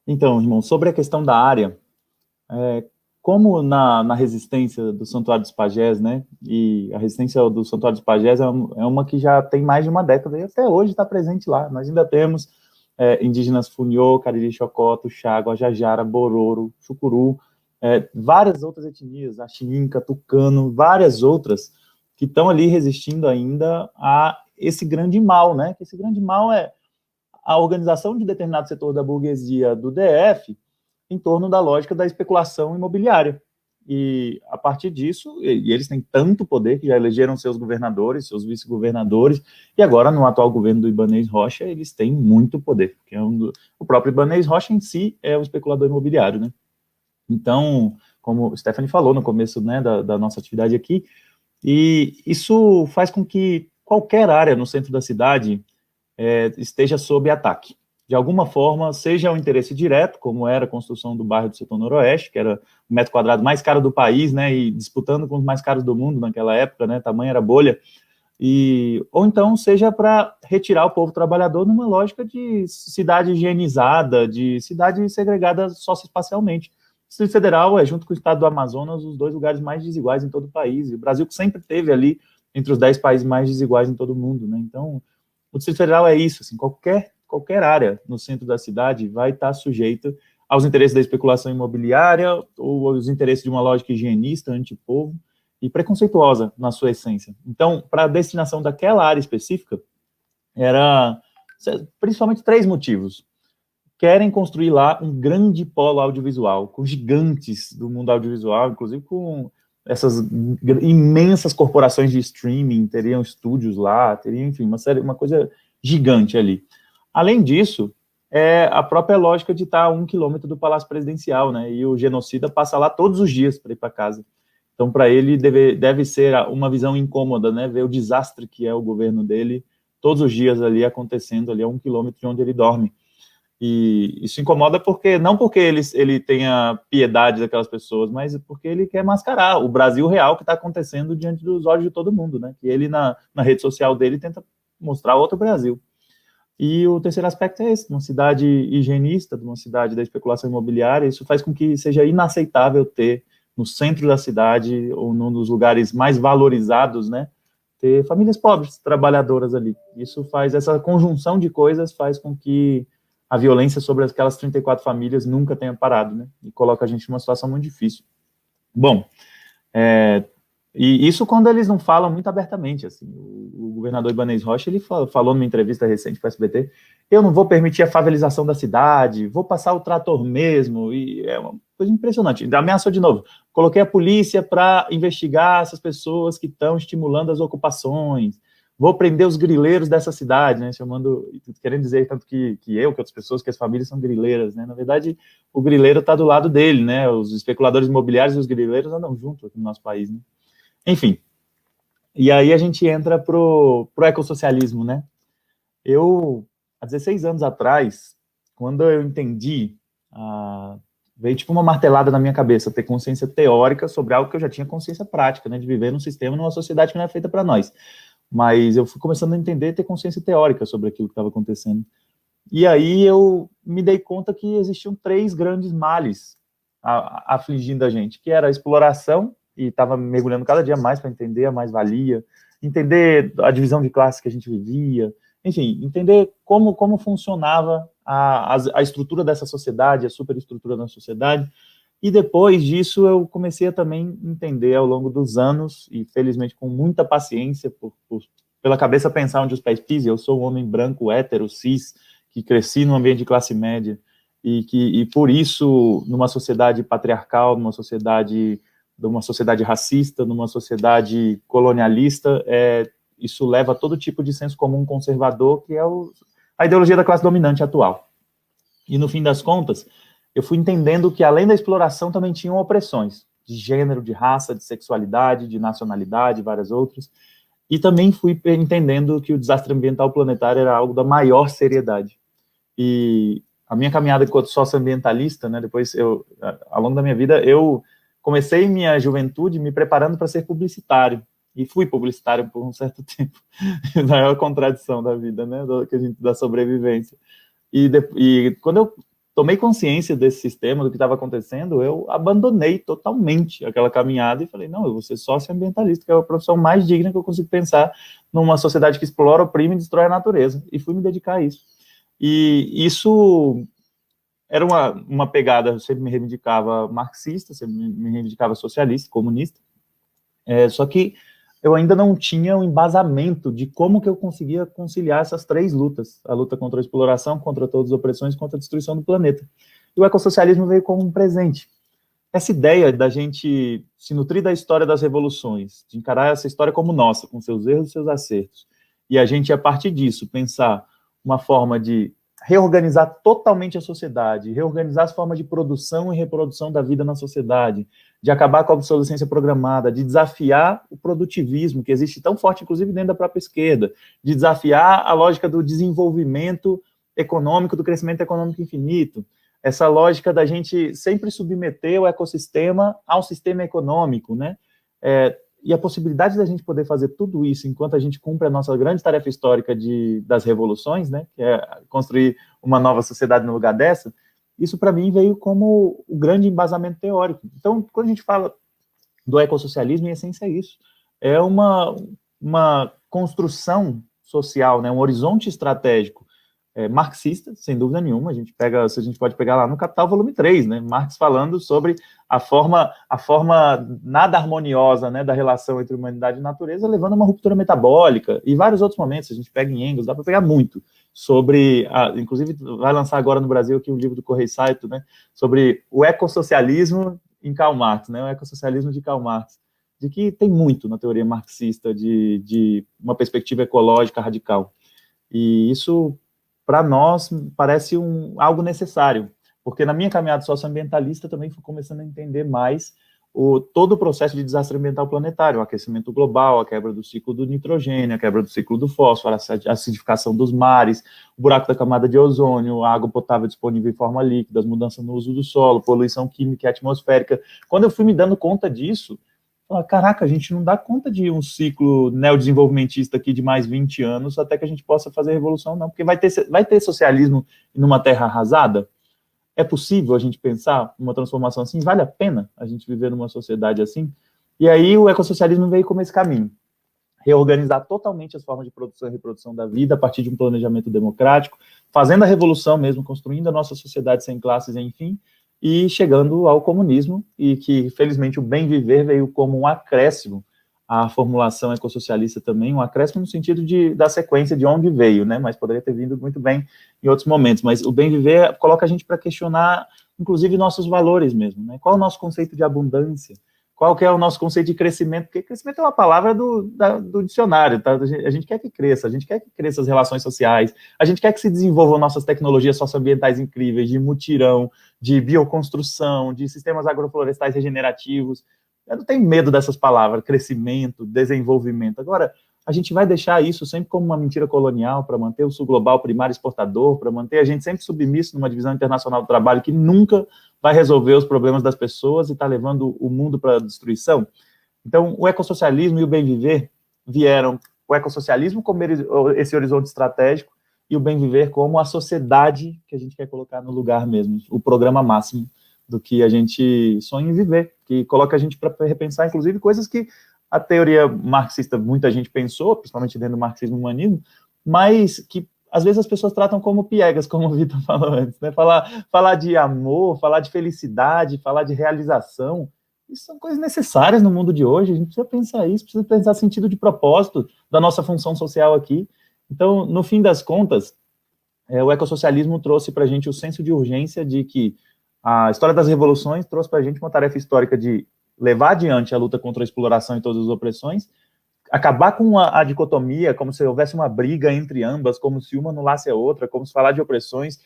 Então, irmão, sobre a questão da área, como na resistência do Santuário dos Pajés, né, e a resistência do Santuário dos Pajés é uma que já tem mais de uma década e até hoje está presente lá. Nós ainda temos indígenas Funiô, Cariri Chocó, Tuxá, Guajajara, Bororo, Chucuru, várias outras etnias, Axiinca, Tucano, várias outras que estão ali resistindo ainda a esse grande mal, né, que esse grande mal é a organização de determinado setor da burguesia do DF em torno da lógica da especulação imobiliária. E a partir disso, e eles têm tanto poder que já elegeram seus governadores, seus vice-governadores, e agora no atual governo do Ibanez Rocha, eles têm muito poder, porque o próprio Ibanez Rocha em si é o especulador imobiliário, né? Então, como o Stephanie falou no começo, né, da nossa atividade aqui, e isso faz com que qualquer área no centro da cidade esteja sob ataque. De alguma forma, seja o interesse direto, como era a construção do bairro do Setor Noroeste, que era o metro quadrado mais caro do país, né, e disputando com os mais caros do mundo naquela época, né, tamanho era bolha, ou então seja para retirar o povo trabalhador numa lógica de cidade higienizada, de cidade segregada socioespacialmente. O Distrito Federal junto com o estado do Amazonas, os dois lugares mais desiguais em todo o país, e o Brasil sempre teve ali entre os 10 países mais desiguais em todo o mundo, né, então o Distrito Federal é isso, assim, qualquer área no centro da cidade vai estar sujeita aos interesses da especulação imobiliária ou aos interesses de uma lógica higienista, antipovo e preconceituosa na sua essência. Então, para a destinação daquela área específica, era principalmente três motivos. Querem construir lá um grande polo audiovisual, com gigantes do mundo audiovisual, inclusive com essas imensas corporações de streaming, teriam estúdios lá, teriam, enfim, uma coisa gigante ali. Além disso, a própria lógica de estar a 1 quilômetro do Palácio Presidencial, né? E o genocida passa lá todos os dias para ir para casa. Então, para ele, deve ser uma visão incômoda, né? Ver o desastre que é o governo dele todos os dias ali acontecendo, ali a 1 quilômetro de onde ele dorme. E isso incomoda porque não porque ele tenha piedade daquelas pessoas, mas porque ele quer mascarar o Brasil real que está acontecendo diante dos olhos de todo mundo, né? Que ele na rede social dele tenta mostrar outro Brasil. E o terceiro aspecto é esse, uma cidade higienista, uma cidade da especulação imobiliária, isso faz com que seja inaceitável ter no centro da cidade ou num dos lugares mais valorizados, né, ter famílias pobres, trabalhadoras ali. Isso faz, essa conjunção de coisas faz com que a violência sobre aquelas 34 famílias nunca tenha parado, né, e coloca a gente numa situação muito difícil. Bom, e isso quando eles não falam muito abertamente, assim, o governador Ibanez Rocha, ele falou numa entrevista recente para o SBT, eu não vou permitir a favelização da cidade, vou passar o trator mesmo, e é uma coisa impressionante. Ameaçou de novo, coloquei a polícia para investigar essas pessoas que estão estimulando as ocupações, vou prender os grileiros dessa cidade, né, chamando, querendo dizer tanto que outras pessoas, que as famílias são grileiras, né, na verdade, o grileiro está do lado dele, né, os especuladores imobiliários e os grileiros andam juntos aqui no nosso país, né. Enfim, e aí a gente entra pro ecossocialismo, né? Há 16 anos atrás, quando eu entendi, veio tipo uma martelada na minha cabeça, ter consciência teórica sobre algo que eu já tinha consciência prática, né? De viver num sistema, numa sociedade que não é feita para nós. Mas eu fui começando a entender, ter consciência teórica sobre aquilo que estava acontecendo. E aí eu me dei conta que existiam três grandes males afligindo a gente, que era a exploração, e estava mergulhando cada dia mais para entender a mais-valia, entender a divisão de classes que a gente vivia, enfim, entender como funcionava a estrutura dessa sociedade, a superestrutura da sociedade, e depois disso eu comecei a também entender ao longo dos anos, e felizmente com muita paciência, pela cabeça pensar onde os pés pisam. Eu sou um homem branco, hétero, cis, que cresci num ambiente de classe média, e por isso, numa sociedade patriarcal, numa sociedade racista, numa sociedade colonialista, isso leva a todo tipo de senso comum conservador, que é a ideologia da classe dominante atual. E no fim das contas, eu fui entendendo que além da exploração também tinham opressões, de gênero, de raça, de sexualidade, de nacionalidade, várias outras, e também fui entendendo que o desastre ambiental planetário era algo da maior seriedade. E a minha caminhada enquanto sócio-ambientalista, né, depois ao longo da minha vida, eu comecei minha juventude me preparando para ser publicitário, e fui publicitário por um certo tempo, a maior contradição da vida, né, da sobrevivência. E quando eu tomei consciência desse sistema, do que estava acontecendo, eu abandonei totalmente aquela caminhada e falei, não, eu vou ser socioambientalista, que é a profissão mais digna que eu consigo pensar numa sociedade que explora, oprime e destrói a natureza. E fui me dedicar a isso. E isso era uma pegada, eu sempre me reivindicava marxista, sempre me reivindicava socialista, comunista, só que eu ainda não tinha um embasamento de como que eu conseguia conciliar essas três lutas, a luta contra a exploração, contra todas as opressões, contra a destruição do planeta. E o ecossocialismo veio como um presente. Essa ideia da gente se nutrir da história das revoluções, de encarar essa história como nossa, com seus erros e seus acertos, e a gente, a partir disso, pensar uma forma de reorganizar totalmente a sociedade, reorganizar as formas de produção e reprodução da vida na sociedade, de acabar com a obsolescência programada, de desafiar o produtivismo, que existe tão forte, inclusive, dentro da própria esquerda, de desafiar a lógica do desenvolvimento econômico, do crescimento econômico infinito, essa lógica da gente sempre submeter o ecossistema ao sistema econômico, né? E a possibilidade da gente poder fazer tudo isso enquanto a gente cumpre a nossa grande tarefa histórica das revoluções, né, que é construir uma nova sociedade no lugar dessa, isso para mim veio como o grande embasamento teórico. Então, quando a gente fala do ecossocialismo, em essência é isso. É uma construção social, né, um horizonte estratégico marxista, sem dúvida nenhuma. A gente pode pegar lá no Capital, volume 3, né, Marx falando sobre a forma nada harmoniosa, né, da relação entre humanidade e natureza, levando a uma ruptura metabólica, e vários outros momentos. A gente pega em Engels, dá para pegar muito, sobre, inclusive vai lançar agora no Brasil aqui um livro do Correio Saito, né, sobre o ecossocialismo em Karl Marx, né, o ecossocialismo de Karl Marx, de que tem muito na teoria marxista de uma perspectiva ecológica radical. E isso, para nós, parece algo necessário, porque na minha caminhada socioambientalista também fui começando a entender mais todo o processo de desastre ambiental planetário, o aquecimento global, a quebra do ciclo do nitrogênio, a quebra do ciclo do fósforo, a acidificação dos mares, o buraco da camada de ozônio, a água potável disponível em forma líquida, as mudanças no uso do solo, poluição química e atmosférica. Quando eu fui me dando conta disso, caraca, a gente não dá conta de um ciclo neodesenvolvimentista aqui de mais 20 anos até que a gente possa fazer revolução, não, porque vai ter socialismo numa terra arrasada? É possível a gente pensar uma transformação assim? Vale a pena a gente viver numa sociedade assim? E aí o ecossocialismo veio como esse caminho. Reorganizar totalmente as formas de produção e reprodução da vida a partir de um planejamento democrático, fazendo a revolução mesmo, construindo a nossa sociedade sem classes, enfim, e chegando ao comunismo, e que, felizmente, o bem viver veio como um acréscimo à formulação ecossocialista também, um acréscimo no sentido da sequência de onde veio, né, mas poderia ter vindo muito bem em outros momentos, mas o bem viver coloca a gente para questionar, inclusive, nossos valores mesmo, né, qual é o nosso conceito de abundância, qual que é o nosso conceito de crescimento, porque crescimento é uma palavra do dicionário, tá? A gente quer que cresça, as relações sociais, a gente quer que se desenvolvam nossas tecnologias socioambientais incríveis, de mutirão, de bioconstrução, de sistemas agroflorestais regenerativos. Eu não tenho medo dessas palavras, crescimento, desenvolvimento. Agora, a gente vai deixar isso sempre como uma mentira colonial para manter o sul global primário exportador, para manter a gente sempre submisso numa divisão internacional do trabalho que nunca vai resolver os problemas das pessoas e está levando o mundo para a destruição. Então, o ecossocialismo e o bem-viver vieram, o ecossocialismo como esse horizonte estratégico e o bem-viver como a sociedade que a gente quer colocar no lugar mesmo, o programa máximo do que a gente sonha em viver, que coloca a gente para repensar, inclusive, coisas que a teoria marxista muita gente pensou, principalmente dentro do marxismo-humanismo, mas que às vezes as pessoas tratam como piegas, como o Vitor falou antes, né? Falar de amor, falar de felicidade, falar de realização, isso são coisas necessárias no mundo de hoje, a gente precisa pensar isso, precisa pensar sentido de propósito da nossa função social aqui. Então, no fim das contas, o ecossocialismo trouxe para a gente o senso de urgência de que a história das revoluções trouxe para a gente uma tarefa histórica de levar adiante a luta contra a exploração e todas as opressões, acabar com a dicotomia, como se houvesse uma briga entre ambas, como se uma anulasse a outra, como se falar de opressões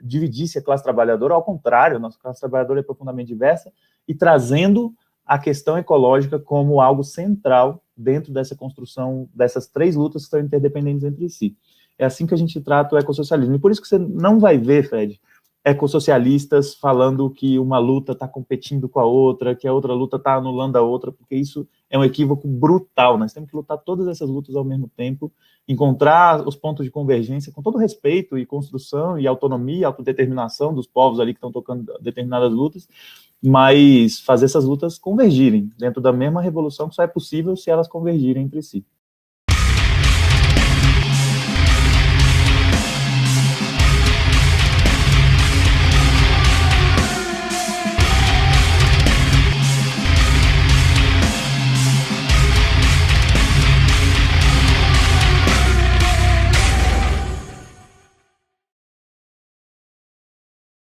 dividisse a classe trabalhadora, ao contrário, a nossa classe trabalhadora é profundamente diversa, e trazendo a questão ecológica como algo central dentro dessa construção, dessas três lutas que estão interdependentes entre si. É assim que a gente trata o ecossocialismo. E por isso que você não vai ver, Fred, ecossocialistas falando que uma luta está competindo com a outra, que a outra luta está anulando a outra, porque isso é um equívoco brutal. Nós temos que lutar todas essas lutas ao mesmo tempo, encontrar os pontos de convergência com todo respeito e construção e autonomia e autodeterminação dos povos ali que estão tocando determinadas lutas, mas fazer essas lutas convergirem dentro da mesma revolução, que só é possível se elas convergirem entre si.